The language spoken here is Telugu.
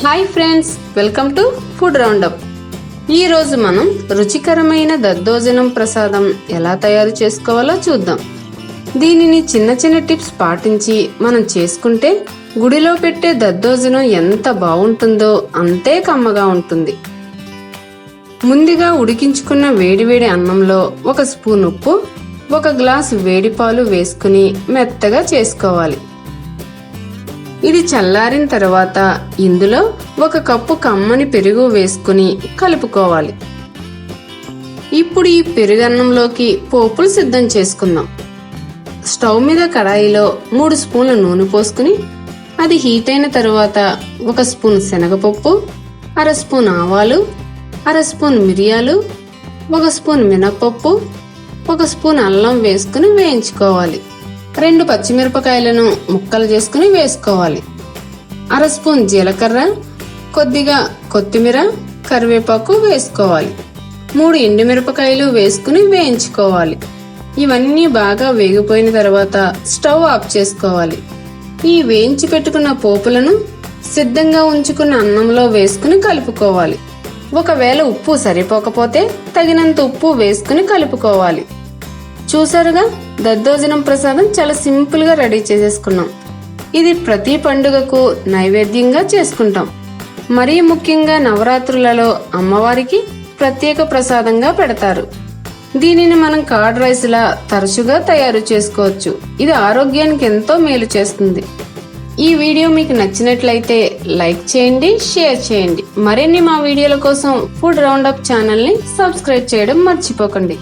Hi friends, welcome to food roundup. ఈ రోజు మనం రుచికరమైన దద్దోజనం ప్రసాదం ఎలా తయారు చేసుకోవాలో చూద్దాం. దీనిని చిన్న చిన్న టిప్స్ పాటించి మనం చేసుకుంటే గుడిలో పెట్టే దద్దోజనం ఎంత బాగుంటుందో అంతే కమ్మగా ఉంటుంది. ముందుగా ఉడికించుకున్న వేడివేడి అన్నంలో ఒక స్పూన్ ఉప్పు, ఒక గ్లాసు వేడి పాలు వేసుకుని మెత్తగా చేసుకోవాలి. ఇది చల్లారిన తర్వాత ఇందులో ఒక కప్పు కమ్మని పెరుగు వేసుకుని కలుపుకోవాలి. ఇప్పుడు ఈ పెరుగన్నంలోకి పోపులు సిద్ధం చేసుకుందాం. స్టవ్ మీద కడాయిలో 3 స్పూన్ల నూనె పోసుకుని అది హీట్ అయిన తర్వాత 1 స్పూన్ శనగపప్పు, 1/2 స్పూన్ ఆవాలు, 1/2 స్పూన్ మిరియాలు, 1 స్పూన్ మినపప్పు, 1 స్పూన్ అల్లం వేసుకుని వేయించుకోవాలి. 2 పచ్చిమిరపకాయలను ముక్కలు చేసుకుని వేసుకోవాలి. 1/2 స్పూన్ జీలకర్ర, కొద్దిగా కొత్తిమీర, కరివేపాకు వేసుకోవాలి. 3 ఎండుమిరపకాయలు వేసుకుని వేయించుకోవాలి. ఇవన్నీ బాగా వేగిపోయిన తర్వాత స్టవ్ ఆఫ్ చేసుకోవాలి. ఈ వేయించి పెట్టుకున్న పోపులను సిద్ధంగా ఉంచుకున్న అన్నంలో వేసుకుని కలుపుకోవాలి. ఒకవేళ ఉప్పు సరిపోకపోతే తగినంత ఉప్పు వేసుకుని కలుపుకోవాలి. చూసారుగా, దద్దోజనం ప్రసాదం చాలా సింపుల్ గా రెడీ చేసేసుకున్నాం. ఇది ప్రతి పండుగకు నైవేద్యంగా చేసుకుంటాం. మరీ ముఖ్యంగా నవరాత్రులలో అమ్మవారికి ప్రత్యేక ప్రసాదంగా పెడతారు. దీనిని మనం కర్డ్ రైస్ లా తరచుగా తయారు చేసుకోవచ్చు. ఇది ఆరోగ్యానికి ఎంతో మేలు చేస్తుంది. ఈ వీడియో మీకు నచ్చినట్లయితే లైక్ చేయండి, షేర్ చేయండి. మరిన్ని మా వీడియోల కోసం ఫుడ్ రౌండప్ ఛానల్ ని సబ్స్క్రైబ్ చేయడం మర్చిపోకండి.